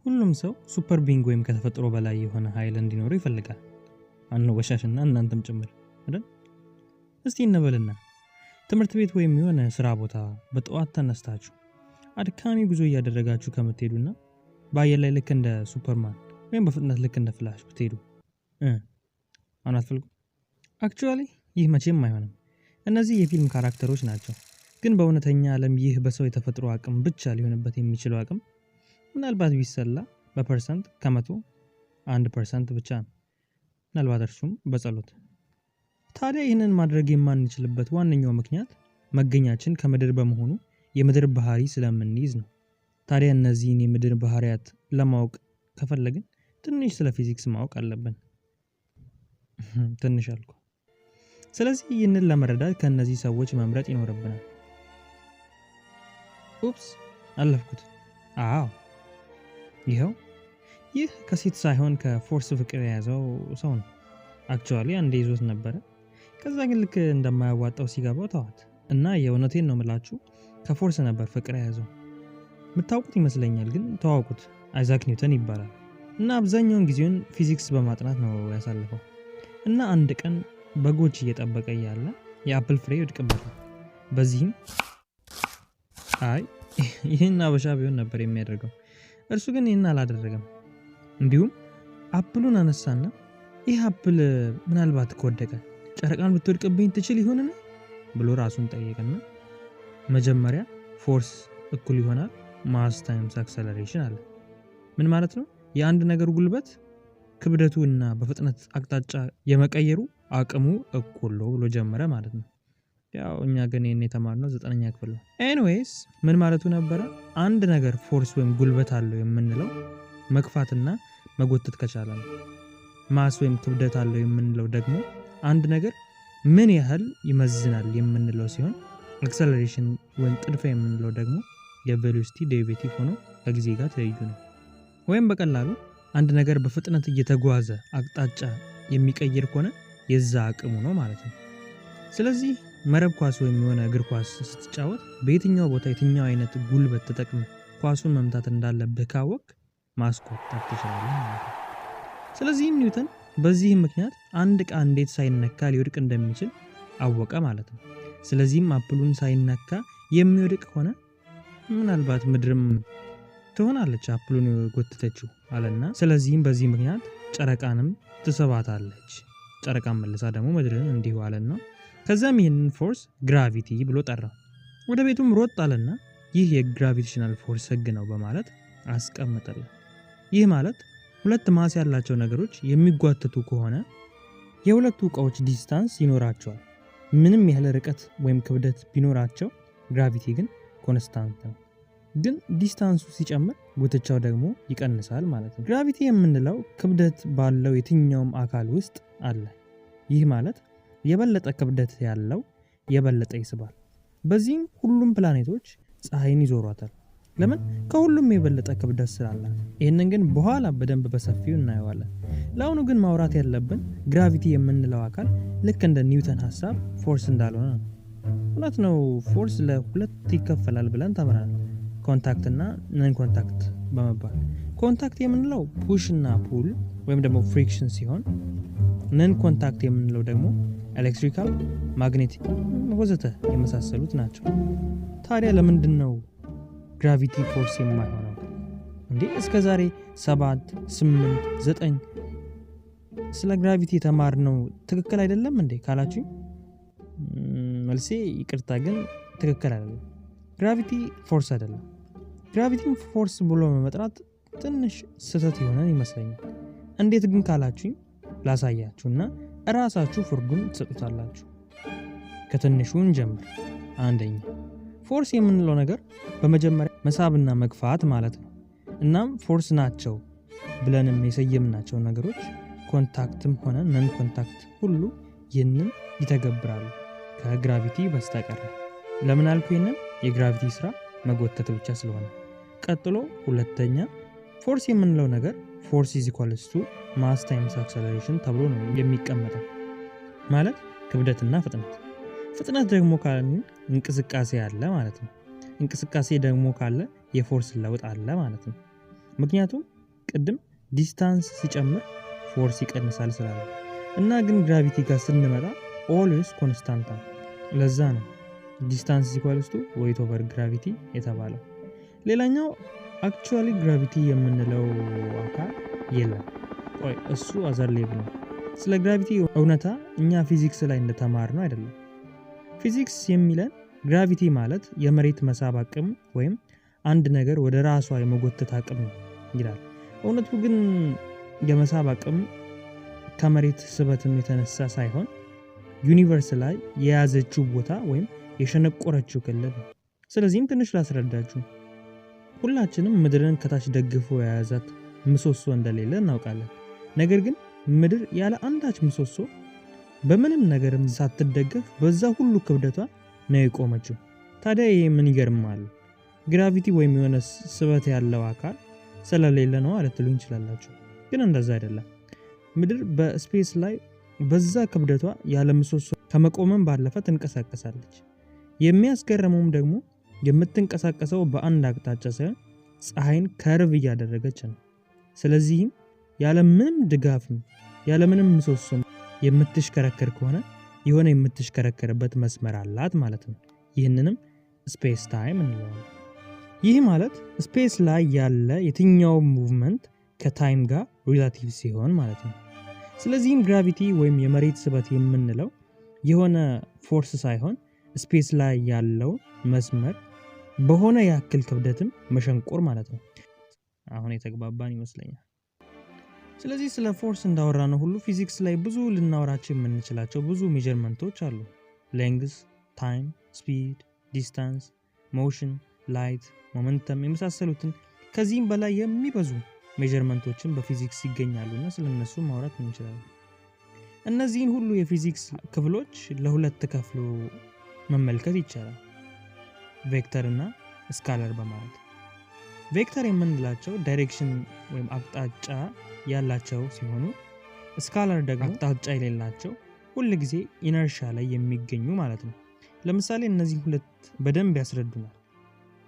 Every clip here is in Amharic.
ሁሉም ሰው ሱፐር ቢንግ ወይም ከተፈጥሮ በላይ የሆነ ኃይል እንዲኖረው ይፈልጋል። አንወሻሽና እናንተም ጭምር አይደል? እስቲ እንበልና ትምህርት ቤት ወይም የሆነ ስራ ቦታ በጠዋት ተነስታችሁ አድካሚ ጉዞ እያደረጋችሁ ከምትሄዱና በአየር ላይ ልክ እንደ ሱፐርማን ወይም በፍጥነት ልክ እንደ ፍላሽ ብትሄዱ አናትፈልጉ? አክቹዋሊ ይህ መቼም አይሆንም። እነዚህ የፊልም ካራክተሮች ናቸው። ግን በእውነተኛ ዓለም ይህ በሰው የተፈጥሮ አቅም ብቻ ሊሆንበት የሚችለው አቅም ምናልባት ቢሰላ በፐርሰንት ከመቶ 1% ብቻ ነው። ምናልባት እርሱም በጸሎት። ታዲያ ይህንን ማድረግ የማንችልበት ዋነኛው ምክንያት መገኛችን ከምድር በመሆኑ የምድር ባህሪ ስለምንይዝ ነው። ታዲያ እነዚህን የምድር ባህሪያት ለማወቅ ከፈለግን ትንሽ ስለ ፊዚክስ ማወቅ አለብን። ትንሽ አልኩ። ስለዚህ ይህንን ለመረዳት ከእነዚህ ሰዎች መምረጥ ይኖርብናል። ኡፕስ አለፍኩት። አዎ ይህ ከሴት ሳይሆን ከፎርስ ፍቅር የያዘው ሰው ነው። አክቹዋሊ አንዴ ይዞት ነበረ። ከዛ ግን ልክ እንደማያዋጣው ሲገባው ተዋት እና የእውነቴን ነው የምላችሁ ከፎርስ ነበር ፍቅር የያዘው። የምታውቁት ይመስለኛል፣ ግን ተዋውቁት። አይዛክ ኒውተን ይባላል እና አብዛኛውን ጊዜውን ፊዚክስ በማጥናት ነው ያሳለፈው። እና አንድ ቀን በጎች እየጠበቀ እያለ የአፕል ፍሬ ይወድቅበታል። በዚህም ይህን አበሻ ቢሆን ነበር የሚያደርገው። እርሱ ግን ይህን አላደረገም። እንዲሁም አፕሉን አነሳና ይህ አፕል ምናልባት ከወደቀ ጨረቃን ብትወድቅብኝ ትችል ይሆንን ብሎ ራሱን ጠየቀና መጀመሪያ ፎርስ እኩል ይሆናል ማስ ታይምስ አክሰለሬሽን አለ። ምን ማለት ነው? የአንድ ነገር ጉልበት ክብደቱ እና በፍጥነት አቅጣጫ የመቀየሩ አቅሙ እኩል ነው ብሎ ጀመረ ማለት ነው። ያው እኛ ግን ይሄን የተማርነው 9ኛ ክፍል ነው። ኤኒዌይስ ምን ማለቱ ነበረ? አንድ ነገር ፎርስ ወይም ጉልበት አለው የምንለው መግፋትና መጎተት ከቻለ ነው። ማስ ወይም ክብደት አለው የምንለው ደግሞ አንድ ነገር ምን ያህል ይመዝናል የምንለው ሲሆን አክሰለሬሽን ወይም ጥድፊያ የምንለው ደግሞ የቬሎሲቲ ዴሪቬቲቭ ሆኖ ከጊዜ ጋር ተያይዙ ነው። ወይም በቀላሉ አንድ ነገር በፍጥነት እየተጓዘ አቅጣጫ የሚቀይር ከሆነ የዛ አቅሙ ነው ማለት ነው። ስለዚህ መረብ ኳስ ወይም የሆነ እግር ኳስ ስትጫወት በየትኛው ቦታ የትኛው አይነት ጉልበት ተጠቅመህ ኳሱን መምታት እንዳለብህ ካወቅ ማስቆጠር ትችላለህ ማለት ነው። ስለዚህም ኒውተን በዚህ ምክንያት አንድ ዕቃ እንዴት ሳይነካ ሊወድቅ እንደሚችል አወቀ ማለት ነው። ስለዚህም አፕሉን ሳይነካ የሚወድቅ ሆነ ምናልባት ምድርም ትሆናለች አፕሉን ጎትተችው አለና ስለዚህም በዚህ ምክንያት ጨረቃንም ትስባታለች። ጨረቃን መልሳ ደግሞ ምድርን እንዲሁ አለና ከዛም ይህንን ፎርስ ግራቪቲ ብሎ ጠራው። ወደ ቤቱም ሮጥ አለና ይህ የግራቪቴሽናል ፎርስ ህግ ነው በማለት አስቀመጠልን። ይህ ማለት ሁለት ማስ ያላቸው ነገሮች የሚጓተቱ ከሆነ የሁለቱ ዕቃዎች ዲስታንስ ይኖራቸዋል። ምንም ያህል ርቀት ወይም ክብደት ቢኖራቸው ግራቪቲ ግን ኮንስታንት ነው። ግን ዲስታንሱ ሲጨምር ጉትቻው ደግሞ ይቀንሳል ማለት ነው። ግራቪቲ የምንለው ክብደት ባለው የትኛውም አካል ውስጥ አለ። ይህ ማለት የበለጠ ክብደት ያለው የበለጠ ይስባል። በዚህም ሁሉም ፕላኔቶች ፀሐይን ይዞሯታል። ለምን? ከሁሉም የበለጠ ክብደት ስላላት። ይህንን ግን በኋላ በደንብ በሰፊው እናየዋለን። ለአሁኑ ግን ማውራት ያለብን ግራቪቲ የምንለው አካል ልክ እንደ ኒውተን ሐሳብ ፎርስ እንዳልሆነ ነው። እውነት ነው፣ ፎርስ ለሁለት ይከፈላል ብለን ተምረናል። ኮንታክት እና ነን ኮንታክት በመባል ኮንታክት የምንለው ፑሽ እና ፑል ወይም ደግሞ ፍሪክሽን ሲሆን ነን ኮንታክት የምንለው ደግሞ ኤሌክትሪካል፣ ማግኔቲክ ወዘተ የመሳሰሉት ናቸው። ታዲያ ለምንድን ነው ግራቪቲ ፎርስ የማይሆነው እንዴ? እስከዛሬ 7፣ 8፣ 9 ስለ ግራቪቲ የተማርነው ትክክል አይደለም እንዴ ካላችሁ መልሴ ይቅርታ፣ ግን ትክክል አይደለም። ግራቪቲ ፎርስ አይደለም። ግራቪቲን ፎርስ ብሎ መጥራት ትንሽ ስህተት የሆነ ይመስለኛል። እንዴት ግን ካላችሁኝ ላሳያችሁና እራሳችሁ ፍርዱን ትሰጡታላችሁ። ከትንሹ እንጀምር። አንደኛ ፎርስ የምንለው ነገር በመጀመሪያ መሳብና መግፋት ማለት ነው። እናም ፎርስ ናቸው ብለንም የሰየምናቸው ነገሮች ኮንታክትም ሆነ ነን ኮንታክት ሁሉ ይህንን ይተገብራሉ ከግራቪቲ በስተቀር። ለምን አልኩ ይህንን? የግራቪቲ ስራ መጎተት ብቻ ስለሆነ። ቀጥሎ ሁለተኛ ፎርስ የምንለው ነገር ፎርስ is equals to mass times acceleration ተብሎ ነው የሚቀመጠው። ማለት ክብደትና ፍጥነት። ፍጥነት ደግሞ ካለ እንቅስቃሴ አለ ማለት ነው። እንቅስቃሴ ደግሞ ካለ የፎርስ ለውጥ አለ ማለት ነው። ምክንያቱም ቅድም ዲስታንስ ሲጨምር ፎርስ ይቀንሳል ስላለ እና ግን ግራቪቲ ጋር ስንመጣ ኦልዌስ ኮንስታንት ነው። ለዛ ነው ዲስታንስ ኢኳልስ ቱ ዌይት ኦቨር ግራቪቲ የተባለው። ሌላኛው አክቹዋሊ ግራቪቲ የምንለው አካል የለም። ቆይ እሱ አዘር ሌቭል ነው። ስለ ግራቪቲ እውነታ እኛ ፊዚክስ ላይ እንደተማርነው አይደለም። ፊዚክስ የሚለን ግራቪቲ ማለት የመሬት መሳብ አቅም ወይም አንድ ነገር ወደ ራሷ የመጎተት አቅም ነው ይላል። እውነቱ ግን የመሳብ አቅም ከመሬት ስበትም የተነሳ ሳይሆን ዩኒቨርስ ላይ የያዘችው ቦታ ወይም የሸነቆረችው ክልል ነው። ስለዚህም ትንሽ ላስረዳችሁ። ሁላችንም ምድርን ከታች ደግፎ የያዛት ምሰሶ እንደሌለ እናውቃለን። ነገር ግን ምድር ያለ አንዳች ምሰሶ በምንም ነገርም ሳትደገፍ በዛ ሁሉ ክብደቷ ነው የቆመችው። ታዲያ ይሄ ምን ይገርማል? ግራቪቲ ወይም የሆነ ስበት ያለው አካል ስለሌለ ነው ልትሉኝ ትችላላችሁ። ግን እንደዛ አይደለም። ምድር በስፔስ ላይ በዛ ክብደቷ ያለ ምሰሶ ከመቆምም ባለፈ ትንቀሳቀሳለች። የሚያስገርመውም ደግሞ የምትንቀሳቀሰው በአንድ አቅጣጫ ሳይሆን ፀሐይን ከርቭ እያደረገች ነው። ስለዚህም ያለ ምንም ድጋፍም ያለ ምንም ምሰሶ የምትሽከረከር ከሆነ የሆነ የምትሽከረከርበት መስመር አላት ማለት ነው። ይህንንም ስፔስ ታይም እንለዋለን። ይህ ማለት ስፔስ ላይ ያለ የትኛው ሙቭመንት ከታይም ጋር ሪላቲቭ ሲሆን ማለት ነው። ስለዚህም ግራቪቲ ወይም የመሬት ስበት የምንለው የሆነ ፎርስ ሳይሆን ስፔስ ላይ ያለው መስመር በሆነ ያክል ክብደትም መሸንቆር ማለት ነው። አሁን የተግባባን ይመስለኛል። ስለዚህ ስለ ፎርስ እንዳወራነው ሁሉ ፊዚክስ ላይ ብዙ ልናወራቸው የምንችላቸው ብዙ ሜጀርመንቶች አሉ። ሌንግዝ፣ ታይም፣ ስፒድ፣ ዲስታንስ፣ ሞሽን፣ ላይት፣ ሞመንተም የመሳሰሉትን ከዚህም በላይ የሚበዙ ሜጀርመንቶችን በፊዚክስ ይገኛሉና ስለነሱ ማውራት እንችላለን። እነዚህን ሁሉ የፊዚክስ ክፍሎች ለሁለት ከፍሎ መመልከት ይቻላል። ቬክተር እና ስካለር በማለት። ቬክተር የምንላቸው ዳይሬክሽን ወይም አቅጣጫ ያላቸው ሲሆኑ ስካለር ደግሞ አቅጣጫ የሌላቸው ሁሉ ጊዜ ኢነርሺያ ላይ የሚገኙ ማለት ነው። ለምሳሌ እነዚህ ሁለት በደንብ ያስረዱናል።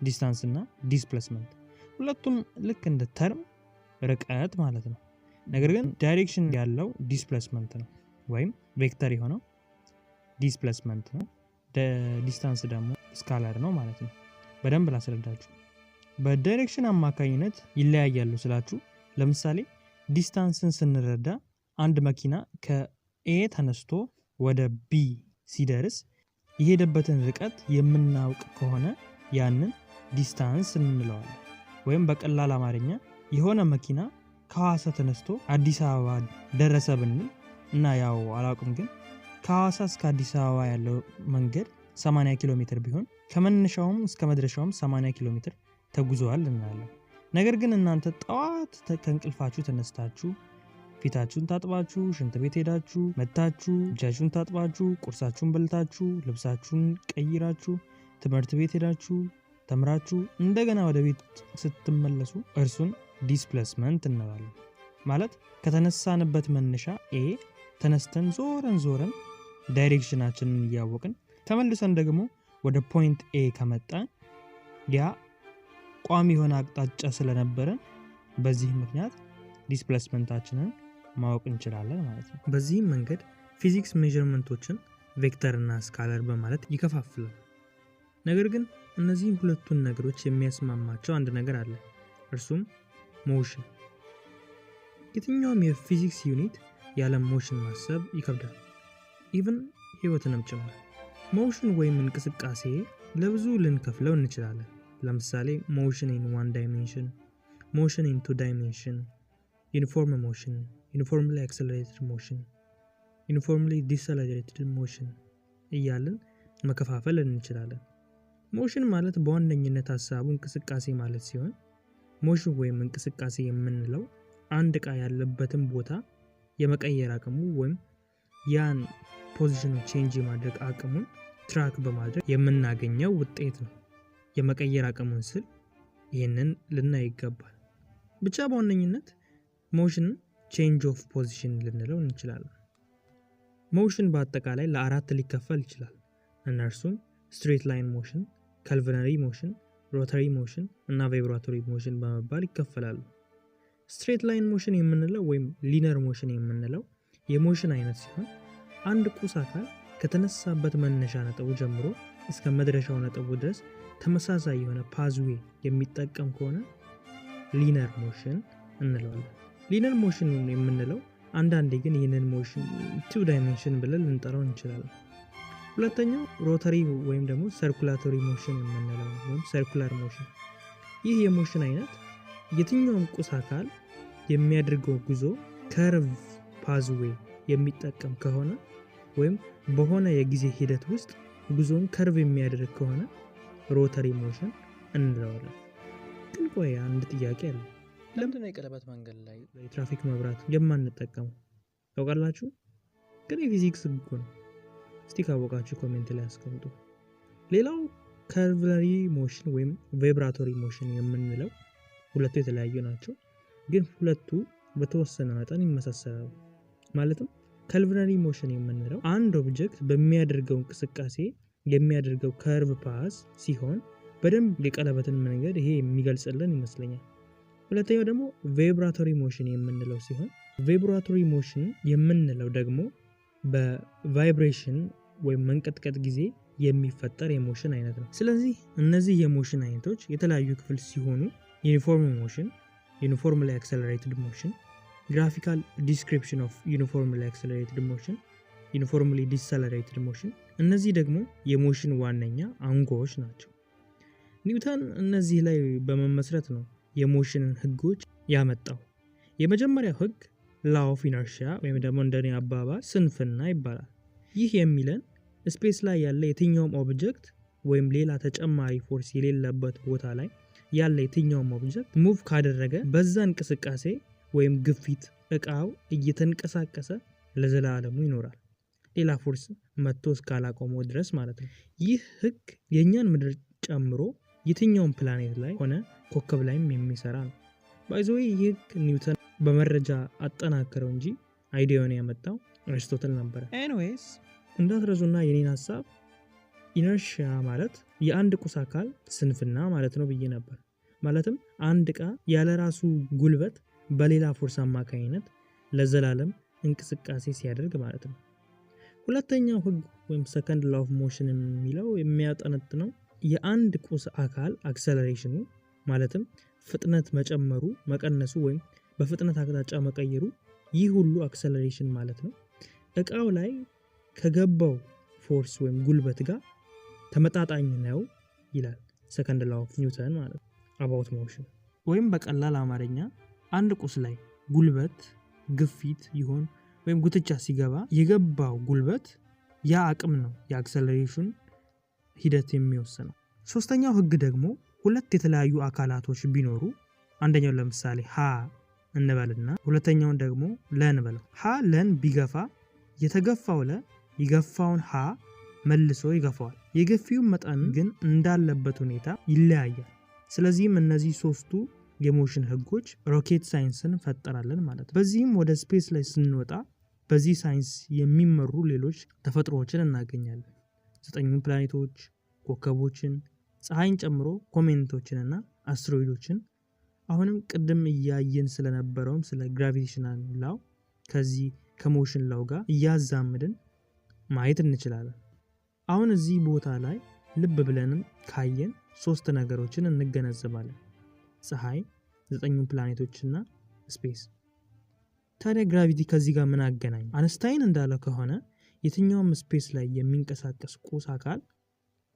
ዲስታንስ እና ዲስፕሌስመንት ሁለቱም ልክ እንደ ተርም ርቀት ማለት ነው። ነገር ግን ዳይሬክሽን ያለው ዲስፕሌስመንት ነው ወይም ቬክተር የሆነው ዲስፕሌስመንት ነው። ዲስታንስ ደግሞ ስካለር ነው ማለት ነው። በደንብ ላስረዳችሁ። በዳይሬክሽን አማካኝነት ይለያያሉ ስላችሁ ለምሳሌ ዲስታንስን ስንረዳ አንድ መኪና ከኤ ተነስቶ ወደ ቢ ሲደርስ የሄደበትን ርቀት የምናውቅ ከሆነ ያንን ዲስታንስ እንለዋለን። ወይም በቀላል አማርኛ የሆነ መኪና ከሐዋሳ ተነስቶ አዲስ አበባ ደረሰ ብንል እና ያው አላውቅም ግን ከሐዋሳ እስከ አዲስ አበባ ያለው መንገድ 80 ኪሎ ሜትር ቢሆን ከመነሻውም እስከ መድረሻውም 80 ኪሎ ሜትር ተጉዘዋል እንላለን። ነገር ግን እናንተ ጠዋት ከእንቅልፋችሁ ተነስታችሁ ፊታችሁን ታጥባችሁ ሽንት ቤት ሄዳችሁ መጣችሁ እጃችሁን ታጥባችሁ ቁርሳችሁን በልታችሁ ልብሳችሁን ቀይራችሁ ትምህርት ቤት ሄዳችሁ ተምራችሁ እንደገና ወደ ቤት ስትመለሱ እርሱን ዲስፕሌስመንት እንላለን። ማለት ከተነሳንበት መነሻ ኤ ተነስተን ዞረን ዳይሬክሽናችንን እያወቅን ተመልሰን ደግሞ ወደ ፖይንት ኤ ከመጣን ያ ቋሚ የሆነ አቅጣጫ ስለነበረን በዚህ ምክንያት ዲስፕሌስመንታችንን ማወቅ እንችላለን ማለት ነው። በዚህም መንገድ ፊዚክስ ሜጀርመንቶችን ቬክተር እና ስካለር በማለት ይከፋፍላል። ነገር ግን እነዚህ ሁለቱን ነገሮች የሚያስማማቸው አንድ ነገር አለ። እርሱም ሞሽን። የትኛውም የፊዚክስ ዩኒት ያለ ሞሽን ማሰብ ይከብዳል። ኢቭን ህይወትንም ጭምር። ሞሽን ወይም እንቅስቃሴ ለብዙ ልንከፍለው እንችላለን። ለምሳሌ ሞሽን ኢን ዋን ዳይሜንሽን፣ ሞሽን ኢን ቱ ዳይሜንሽን፣ ዩኒፎርም ሞሽን፣ ዩኒፎርምሊ አክሰለሬትድ ሞሽን፣ ዩኒፎርምሊ ዲሰለሬትድ ሞሽን እያልን መከፋፈል እንችላለን። ሞሽን ማለት በዋነኝነት ሐሳቡ እንቅስቃሴ ማለት ሲሆን ሞሽን ወይም እንቅስቃሴ የምንለው አንድ ዕቃ ያለበትን ቦታ የመቀየር አቅሙ ወይም ያን ፖዚሽን ቼንጅ የማድረግ አቅሙን ትራክ በማድረግ የምናገኘው ውጤት ነው። የመቀየር አቅሙን ስል ይህንን ልናይ ይገባል። ብቻ በዋነኝነት ሞሽን ቼንጅ ኦፍ ፖዚሽን ልንለው እንችላለን። ሞሽን በአጠቃላይ ለአራት ሊከፈል ይችላል። እነርሱም ስትሬት ላይን ሞሽን፣ ካልቪነሪ ሞሽን፣ ሮታሪ ሞሽን እና ቫይብራቶሪ ሞሽን በመባል ይከፈላሉ። ስትሬት ላይን ሞሽን የምንለው ወይም ሊነር ሞሽን የምንለው የሞሽን አይነት ሲሆን አንድ ቁስ አካል ከተነሳበት መነሻ ነጥቡ ጀምሮ እስከ መድረሻው ነጥቡ ድረስ ተመሳሳይ የሆነ ፓዝዌይ የሚጠቀም ከሆነ ሊነር ሞሽን እንለዋለን። ሊነር ሞሽን የምንለው አንዳንዴ ግን ይህንን ሞሽን ቱ ዳይሜንሽን ብለን ልንጠራው እንችላለን። ሁለተኛው ሮተሪ ወይም ደግሞ ሰርኩላቶሪ ሞሽን የምንለው ወይም ሰርኩላር ሞሽን። ይህ የሞሽን አይነት የትኛውም ቁስ አካል የሚያደርገው ጉዞ ከርቭ ፓዝዌይ የሚጠቀም ከሆነ ወይም በሆነ የጊዜ ሂደት ውስጥ ጉዞን ከርቭ የሚያደርግ ከሆነ ሮተሪ ሞሽን እንለዋለን። ግን ቆይ አንድ ጥያቄ አለ። ለምንድነው የቀለበት መንገድ ላይ የትራፊክ መብራት የማንጠቀመው? ታውቃላችሁ? ግን የፊዚክስ ህግ ነው። እስቲ ካወቃችሁ ኮሜንት ላይ አስቀምጡ። ሌላው ከርቭለሪ ሞሽን ወይም ቫይብራቶሪ ሞሽን የምንለው ሁለቱ የተለያዩ ናቸው፣ ግን ሁለቱ በተወሰነ መጠን ይመሳሰላሉ። ማለትም ከርቭለሪ ሞሽን የምንለው አንድ ኦብጀክት በሚያደርገው እንቅስቃሴ የሚያደርገው ከርቭ ፓስ ሲሆን በደንብ የቀለበትን መንገድ ይሄ የሚገልጽልን ይመስለኛል። ሁለተኛው ደግሞ ቫይብራቶሪ ሞሽን የምንለው ሲሆን ቫይብራቶሪ ሞሽን የምንለው ደግሞ በቫይብሬሽን ወይም መንቀጥቀጥ ጊዜ የሚፈጠር የሞሽን አይነት ነው። ስለዚህ እነዚህ የሞሽን አይነቶች የተለያዩ ክፍል ሲሆኑ ዩኒፎርም ሞሽን፣ ዩኒፎርምሊ አክሰለሬትድ ሞሽን፣ ግራፊካል ዲስክሪፕሽን ኦፍ ዩኒፎርምሊ አክሰለሬትድ ሞሽን፣ ዩኒፎርምሊ ዲሰለሬትድ ሞሽን፣ እነዚህ ደግሞ የሞሽን ዋነኛ አንጓዎች ናቸው። ኒውተን እነዚህ ላይ በመመስረት ነው የሞሽንን ህጎች ያመጣው። የመጀመሪያው ህግ ላው ኦፍ ኢነርሺያ ወይም ደግሞ እንደኔ አባባል ስንፍና ይባላል። ይህ የሚለን ስፔስ ላይ ያለ የትኛውም ኦብጀክት ወይም ሌላ ተጨማሪ ፎርስ የሌለበት ቦታ ላይ ያለ የትኛውም ኦብጀክት ሙቭ ካደረገ በዛ እንቅስቃሴ ወይም ግፊት እቃው እየተንቀሳቀሰ ለዘላለሙ ይኖራል፣ ሌላ ፎርስ መጥቶ እስካላቆመው ድረስ ማለት ነው። ይህ ህግ የኛን ምድር ጨምሮ የትኛውም ፕላኔት ላይ ሆነ ኮከብ ላይም የሚሰራ ነው። ባይ ዘ ዌይ ይህ ህግ ኒውተን በመረጃ አጠናከረው እንጂ አይዲያውን ያመጣው አሪስቶትል ነበር። ኤኒዌይስ እንዳትረሱና የኔን ሐሳብ ኢነርሺያ ማለት የአንድ ቁስ አካል ስንፍና ማለት ነው ብዬ ነበር። ማለትም አንድ እቃ ያለ ራሱ ጉልበት በሌላ ፎርስ አማካኝነት ለዘላለም እንቅስቃሴ ሲያደርግ ማለት ነው። ሁለተኛው ህግ ወይም ሰከንድ ላው ኦፍ ሞሽን የሚለው የሚያጠነጥነው የአንድ ቁስ አካል አክሰለሬሽኑ ማለትም ፍጥነት መጨመሩ፣ መቀነሱ ወይም በፍጥነት አቅጣጫ መቀየሩ፣ ይህ ሁሉ አክሰለሬሽን ማለት ነው እቃው ላይ ከገባው ፎርስ ወይም ጉልበት ጋር ተመጣጣኝ ነው ይላል ሰከንድ ላው ኦፍ ኒውተን ማለት ነው አባውት ሞሽን። ወይም በቀላል አማርኛ አንድ ቁስ ላይ ጉልበት፣ ግፊት ይሆን ወይም ጉትቻ ሲገባ የገባው ጉልበት ያ አቅም ነው የአክሰለሬሽን ሂደት የሚወስነው። ሶስተኛው ህግ ደግሞ ሁለት የተለያዩ አካላቶች ቢኖሩ አንደኛው ለምሳሌ ሀ እንበልና ሁለተኛውን ደግሞ ለ እንበለው። ሀ ለን ቢገፋ የተገፋው ለ የገፋውን ሀ መልሶ ይገፋዋል። የገፊው መጠን ግን እንዳለበት ሁኔታ ይለያያል። ስለዚህም እነዚህ ሶስቱ የሞሽን ህጎች ሮኬት ሳይንስን ፈጠራለን ማለት ነው። በዚህም ወደ ስፔስ ላይ ስንወጣ በዚህ ሳይንስ የሚመሩ ሌሎች ተፈጥሮዎችን እናገኛለን። 9 ፕላኔቶች፣ ኮከቦችን፣ ፀሐይን ጨምሮ ኮሜቶችንና አስትሮይዶችን። አሁንም ቅድም እያየን ስለነበረውም ስለ ግራቪቴሽናል ላው ከዚህ ከሞሽን ላው ጋር እያዛምድን ማየት እንችላለን። አሁን እዚህ ቦታ ላይ ልብ ብለንም ካየን 3 ነገሮችን እንገነዘባለን። ፀሐይ፣ 9 ፕላኔቶችና ስፔስ። ታዲያ ግራቪቲ ከዚህ ጋር ምን አገናኝ? አንስታይን እንዳለው ከሆነ የትኛውም ስፔስ ላይ የሚንቀሳቀስ ቁስ አካል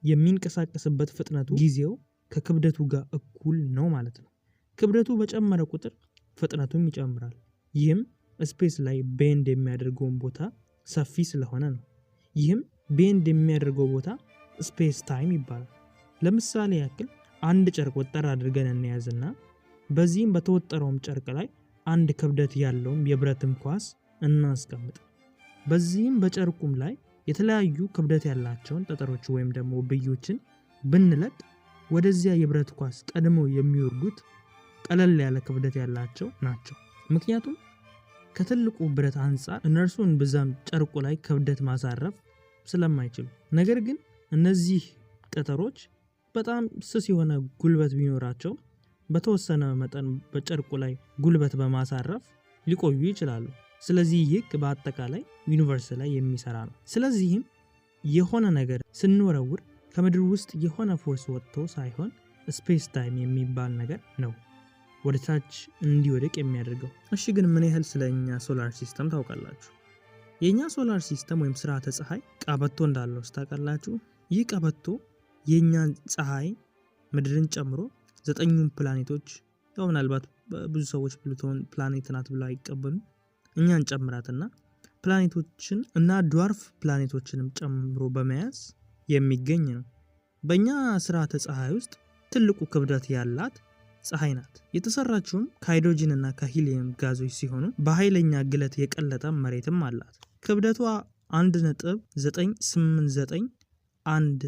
የሚንቀሳቀስበት ፍጥነቱ ጊዜው ከክብደቱ ጋር እኩል ነው ማለት ነው። ክብደቱ በጨመረ ቁጥር ፍጥነቱም ይጨምራል። ይህም ስፔስ ላይ ቤንድ የሚያደርገውን ቦታ ሰፊ ስለሆነ ነው። ይህም ቤንድ የሚያደርገው ቦታ ስፔስ ታይም ይባላል። ለምሳሌ ያክል አንድ ጨርቅ ወጠር አድርገን እንያዝና በዚህም በተወጠረውም ጨርቅ ላይ አንድ ክብደት ያለውም የብረትም ኳስ እናስቀምጥ። በዚህም በጨርቁም ላይ የተለያዩ ክብደት ያላቸውን ጠጠሮች ወይም ደግሞ ብዮችን ብንለቅ ወደዚያ የብረት ኳስ ቀድመው የሚወርዱት ቀለል ያለ ክብደት ያላቸው ናቸው። ምክንያቱም ከትልቁ ብረት አንፃር እነርሱን በዛም ጨርቁ ላይ ክብደት ማሳረፍ ስለማይችሉ። ነገር ግን እነዚህ ጠጠሮች በጣም ስስ የሆነ ጉልበት ቢኖራቸው በተወሰነ መጠን በጨርቁ ላይ ጉልበት በማሳረፍ ሊቆዩ ይችላሉ። ስለዚህ ይህ በአጠቃላይ ዩኒቨርስ ላይ የሚሰራ ነው። ስለዚህም የሆነ ነገር ስንወረውር ከምድር ውስጥ የሆነ ፎርስ ወጥቶ ሳይሆን ስፔስ ታይም የሚባል ነገር ነው ወደ ታች እንዲወድቅ የሚያደርገው። እሺ ግን ምን ያህል ስለኛ ሶላር ሲስተም ታውቃላችሁ? የኛ ሶላር ሲስተም ወይም ስርዓተ ፀሐይ ቀበቶ እንዳለው ታውቃላችሁ? ይህ ቀበቶ የኛን ፀሐይ ምድርን ጨምሮ 9ኙን ፕላኔቶች ያው ምናልባት ብዙ ሰዎች ፕሉቶን ፕላኔት ናት ብለው አይቀበሉም፣ እኛን ጨምራትና ፕላኔቶችን እና ድዋርፍ ፕላኔቶችንም ጨምሮ በመያዝ የሚገኝ ነው። በእኛ ስርዓተ ፀሐይ ውስጥ ትልቁ ክብደት ያላት ፀሐይ ናት። የተሰራችውም ከሃይድሮጂን እና ከሂሊየም ጋዞች ሲሆኑ በኃይለኛ ግለት የቀለጠ መሬትም አላት። ክብደቷ 1.9891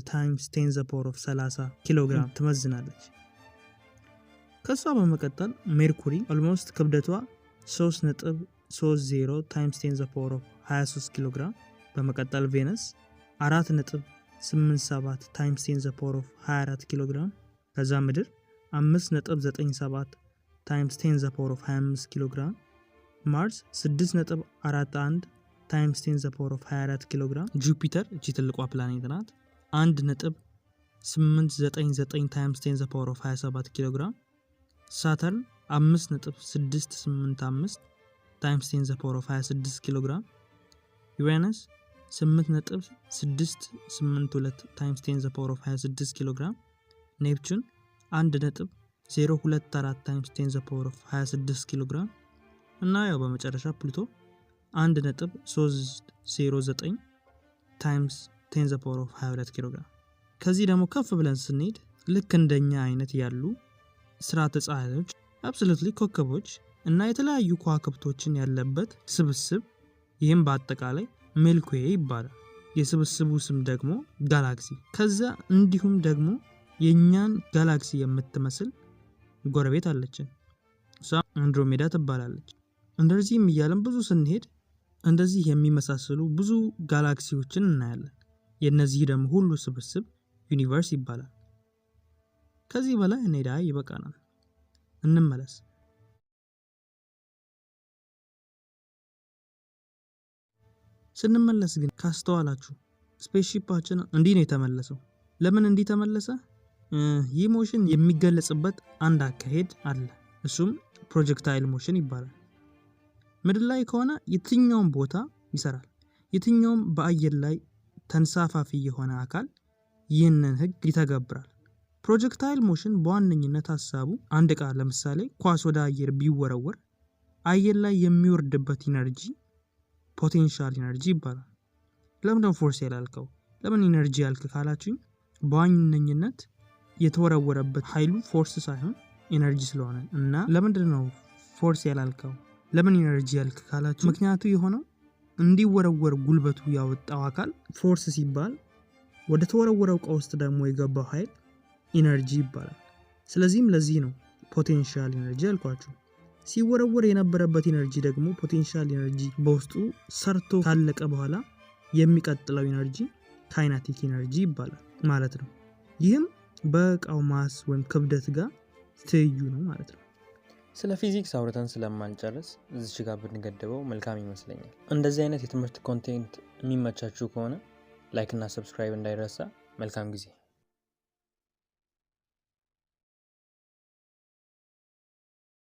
ታይምስ 10⁻30 ኪሎግራም ትመዝናለች። ከሷ በመቀጠል ሜርኩሪ ኦልሞስት ክብደቷ 3.30 ታይምስ 10⁻23 ኪሎግራም፣ በመቀጠል ቬነስ 4.87 ታይምስ 10⁻24 ኪሎግራም፣ ከዛ ምድር 5.97 ታይምስ 10⁻25 ኪሎግራም፣ ማርስ 6.41 ታይምስ 10⁻24 ኪሎግራም፣ ጁፒተር እቺ ትልቋ ፕላኔት ናት 1.899 ታይምስ 10⁻27 ኪሎግራም፣ ሳተርን 5.685 ታይምስ 10⁻26 ኪሎግራም፣ ዩራነስ 8.682 ታይምስ 10⁻26 ኪሎግራም፣ ኔፕቹን 1.024 ታይምስ 10⁻26 ኪሎግራም እና ያው በመጨረሻ ፕሉቶ 1.309 ታይምስ 10⁻22 ኪሎግራም። ከዚህ ደግሞ ከፍ ብለን ስንሄድ ልክ እንደኛ አይነት ያሉ ስርዓተ ፀሐዮች አብሶሉትሊ ኮከቦች እና የተለያዩ ከዋክብቶችን ያለበት ስብስብ፣ ይህም በአጠቃላይ ሚልኪ ዌይ ይባላል። የስብስቡ ስም ደግሞ ጋላክሲ። ከዛ እንዲሁም ደግሞ የኛን ጋላክሲ የምትመስል ጎረቤት አለችን፣ እሷ አንድሮሜዳ ትባላለች። እንደዚህም እያለን ብዙ ስንሄድ እንደዚህ የሚመሳሰሉ ብዙ ጋላክሲዎችን እናያለን። የነዚህ ደግሞ ሁሉ ስብስብ ዩኒቨርስ ይባላል። ከዚህ በላይ እንሄዳ ይበቃናል፣ እንመለስ። ስንመለስ ግን ካስተዋላችሁ ስፔስሺፓችን እንዲህ ነው የተመለሰው። ለምን እንዲህ ተመለሰ? ይህ ሞሽን የሚገለጽበት አንድ አካሄድ አለ፣ እሱም ፕሮጀክታይል ሞሽን ይባላል። ምድር ላይ ከሆነ የትኛውም ቦታ ይሰራል። የትኛውም በአየር ላይ ተንሳፋፊ የሆነ አካል ይህንን ህግ ይተገብራል። ፕሮጀክታይል ሞሽን በዋነኝነት ሀሳቡ አንድ ዕቃ ለምሳሌ ኳስ ወደ አየር ቢወረወር አየር ላይ የሚወርድበት ኢነርጂ ፖቴንሻል ኢነርጂ ይባላል። ለምን ነው ፎርስ ያላልከው? ለምን ኢነርጂ ያልክ ካላችሁኝ በዋነኝነት የተወረወረበት ኃይሉ ፎርስ ሳይሆን ኢነርጂ ስለሆነ እና ለምንድን ነው ፎርስ ያላልከው? ለምን ኢነርጂ ያልክ ካላችሁ ምክንያቱ የሆነው እንዲወረወር ጉልበቱ ያወጣው አካል ፎርስ ሲባል ወደ ተወረወረው ዕቃ ውስጥ ደግሞ የገባው ኃይል ኢነርጂ ይባላል። ስለዚህም ለዚህ ነው ፖቴንሻል ኢነርጂ ያልኳችሁ። ሲወረወር የነበረበት ኢነርጂ ደግሞ ፖቴንሻል ኢነርጂ በውስጡ ሰርቶ ካለቀ በኋላ የሚቀጥለው ኢነርጂ ካይናቲክ ኢነርጂ ይባላል ማለት ነው። ይህም በዕቃው ማስ ወይም ክብደት ጋር ትይዩ ነው ማለት ነው። ስለ ፊዚክስ አውርተን ስለማንጨርስ እዚች ጋር ብንገደበው መልካም ይመስለኛል። እንደዚህ አይነት የትምህርት ኮንቴንት የሚመቻችሁ ከሆነ ላይክ እና ሰብስክራይብ እንዳይረሳ። መልካም ጊዜ።